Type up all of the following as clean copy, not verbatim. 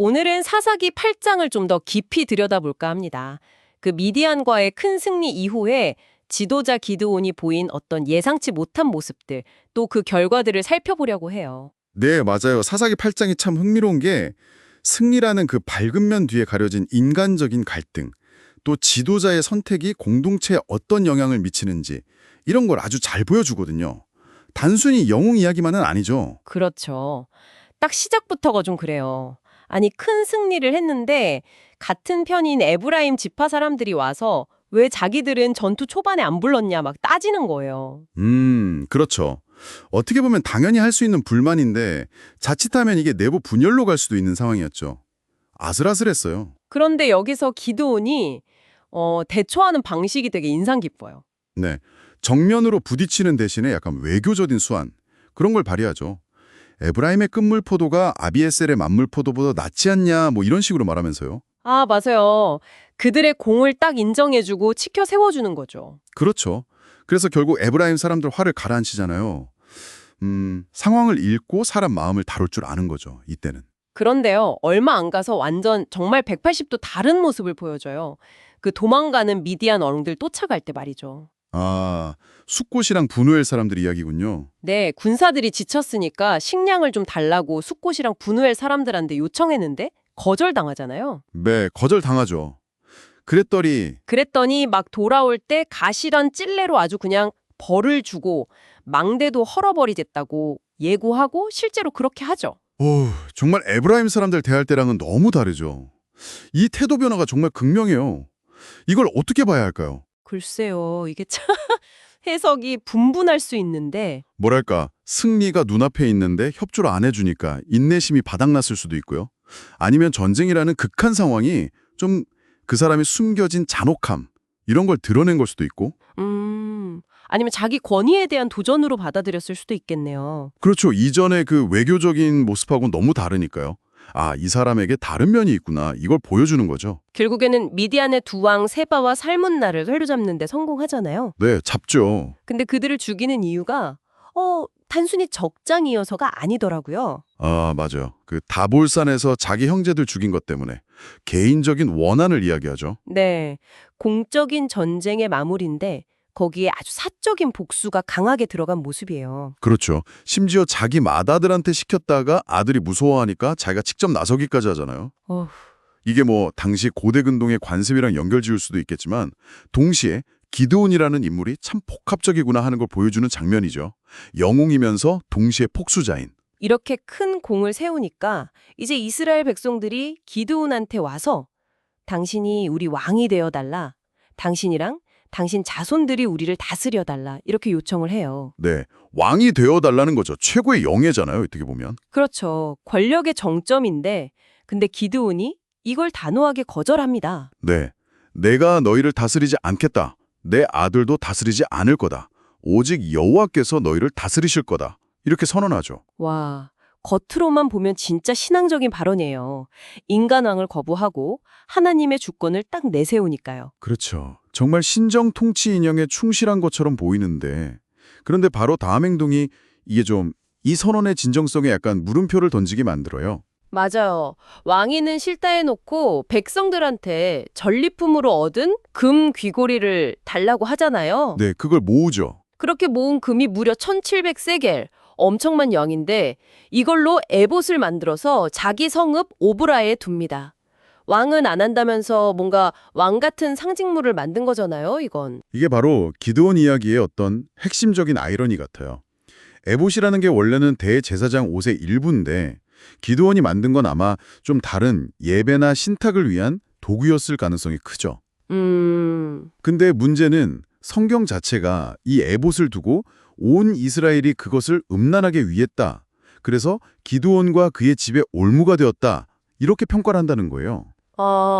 오늘은 사사기 8장을 좀 더 깊이 들여다볼까 합니다. 그 미디안과의 큰 승리 이후에 지도자 기드온이 보인 어떤 예상치 못한 모습들, 또 그 결과들을 살펴보려고 해요. 네, 맞아요. 사사기 8장이 참 흥미로운 게 승리라는 그 밝은 면 뒤에 가려진 인간적인 갈등, 또 지도자의 선택이 공동체에 어떤 영향을 미치는지 이런 걸 아주 잘 보여주거든요. 단순히 영웅 이야기만은 아니죠. 그렇죠. 딱 시작부터가 좀 그래요. 아니, 큰 승리를 했는데 같은 편인 에브라임 지파 사람들이 와서 왜 자기들은 전투 초반에 안 불렀냐 막 따지는 거예요. 그렇죠. 어떻게 보면 당연히 할 수 있는 불만인데 자칫하면 이게 내부 분열로 갈 수도 있는 상황이었죠. 아슬아슬했어요. 그런데 여기서 기드온이 대처하는 방식이 되게 인상 깊어요. 네, 정면으로 부딪히는 대신에 약간 외교적인 수완, 그런 걸 발휘하죠. 에브라임의 끝물포도가 아비에셀의 만물포도보다 낫지 않냐 뭐 이런 식으로 말하면서요. 아, 맞아요. 그들의 공을 딱 인정해주고 치켜 세워주는 거죠. 그렇죠. 그래서 결국 에브라임 사람들 화를 가라앉히잖아요. 상황을 읽고 사람 마음을 다룰 줄 아는 거죠, 이때는. 그런데요, 얼마 안 가서 완전 정말 180도 다른 모습을 보여줘요. 그 도망가는 미디안 어른들 쫓아갈 때 말이죠. 아, 숫곳이랑 분우엘 사람들 이야기군요. 네, 군사들이 지쳤으니까 식량을 좀 달라고 숫곳이랑 분우엘 사람들한테 요청했는데 거절당하잖아요. 네, 거절당하죠. 그랬더니 막 돌아올 때 가시런 찔레로 아주 그냥 벌을 주고 망대도 헐어버리겠다고 예고하고 실제로 그렇게 하죠. 오, 정말 에브라임 사람들 대할 때랑은 너무 다르죠. 이 태도 변화가 정말 극명해요. 이걸 어떻게 봐야 할까요? 글쎄요, 이게 참 해석이 분분할 수 있는데 뭐랄까, 승리가 눈앞에 있는데 협조를 안 해주니까 인내심이 바닥났을 수도 있고요. 아니면 전쟁이라는 극한 상황이 좀 그 사람이 숨겨진 잔혹함, 이런 걸 드러낸 걸 수도 있고. 아니면 자기 권위에 대한 도전으로 받아들였을 수도 있겠네요. 그렇죠. 이전의 그 외교적인 모습하고는 너무 다르니까요. 아, 이 사람에게 다른 면이 있구나. 이걸 보여주는 거죠. 결국에는 미디안의 두 왕 세바와 살문나를 회로잡는 데 성공하잖아요. 네, 잡죠. 근데 그들을 죽이는 이유가 단순히 적장이어서가 아니더라고요. 아, 맞아요. 그 다볼산에서 자기 형제들 죽인 것 때문에 개인적인 원한을 이야기하죠. 네, 공적인 전쟁의 마무리인데 거기에 아주 사적인 복수가 강하게 들어간 모습이에요. 그렇죠. 심지어 자기 맏아들한테 시켰다가 아들이 무서워하니까 자기가 직접 나서기까지 하잖아요. 이게 뭐 당시 고대 근동의 관습이랑 연결 지을 수도 있겠지만 동시에 기드온이라는 인물이 참 복합적이구나 하는 걸 보여주는 장면이죠. 영웅이면서 동시에 폭수자인. 이렇게 큰 공을 세우니까 이제 이스라엘 백성들이 기드온한테 와서 당신이 우리 왕이 되어달라. 당신이랑 당신 자손들이 우리를 다스려달라. 이렇게 요청을 해요. 네, 왕이 되어달라는 거죠. 최고의 영예잖아요, 어떻게 보면. 그렇죠. 권력의 정점인데 근데 기드온이 이걸 단호하게 거절합니다. 네, 내가 너희를 다스리지 않겠다. 내 아들도 다스리지 않을 거다. 오직 여호와께서 너희를 다스리실 거다. 이렇게 선언하죠. 와, 겉으로만 보면 진짜 신앙적인 발언이에요. 인간왕을 거부하고 하나님의 주권을 딱 내세우니까요. 그렇죠. 정말 신정 통치 인형에 충실한 것처럼 보이는데 그런데 바로 다음 행동이 이게 좀 이 선언의 진정성에 약간 물음표를 던지게 만들어요. 맞아요. 왕위는 실다해놓고 백성들한테 전리품으로 얻은 금 귀고리를 달라고 하잖아요. 네, 그걸 모으죠. 그렇게 모은 금이 무려 1700세겔, 엄청난 양인데 이걸로 에봇을 만들어서 자기 성읍 오브라에 둡니다. 왕은 안 한다면서 뭔가 왕 같은 상징물을 만든 거잖아요, 이건. 이게 바로 기드온 이야기의 어떤 핵심적인 아이러니 같아요. 에봇이라는 게 원래는 대제사장 옷의 일부인데 기드온이 만든 건 아마 좀 다른 예배나 신탁을 위한 도구였을 가능성이 크죠. 근데 문제는 성경 자체가 이 에봇을 두고 온 이스라엘이 그것을 음란하게 위했다. 그래서 기드온과 그의 집에 올무가 되었다. 이렇게 평가를 한다는 거예요.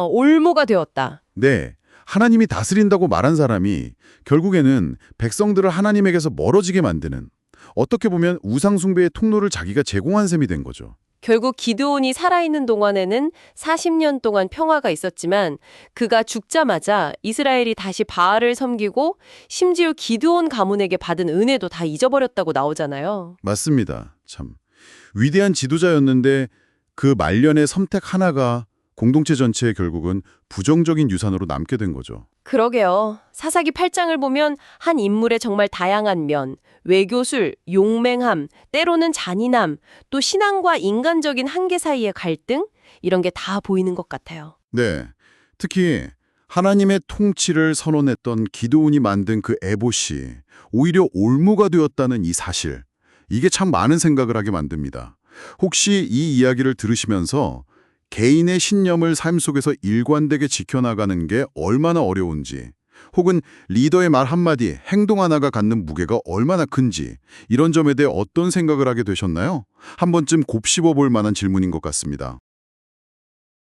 올무가 되었다. 네, 하나님이 다스린다고 말한 사람이 결국에는 백성들을 하나님에게서 멀어지게 만드는 어떻게 보면 우상숭배의 통로를 자기가 제공한 셈이 된 거죠. 결국 기드온이 살아있는 동안에는 40년 동안 평화가 있었지만 그가 죽자마자 이스라엘이 다시 바알을 섬기고 심지어 기드온 가문에게 받은 은혜도 다 잊어버렸다고 나오잖아요. 맞습니다. 참 위대한 지도자였는데 그 말년의 선택 하나가 공동체 전체에 결국은 부정적인 유산으로 남게 된 거죠. 그러게요. 사사기 8장을 보면 한 인물의 정말 다양한 면, 외교술, 용맹함, 때로는 잔인함, 또 신앙과 인간적인 한계 사이의 갈등, 이런 게 다 보이는 것 같아요. 네, 특히 하나님의 통치를 선언했던 기드온이 만든 그 에봇이 오히려 올무가 되었다는 이 사실, 이게 참 많은 생각을 하게 만듭니다. 혹시 이 이야기를 들으시면서 개인의 신념을 삶 속에서 일관되게 지켜나가는 게 얼마나 어려운지, 혹은 리더의 말 한마디, 행동 하나가 갖는 무게가 얼마나 큰지, 이런 점에 대해 어떤 생각을 하게 되셨나요? 한 번쯤 곱씹어 볼 만한 질문인 것 같습니다.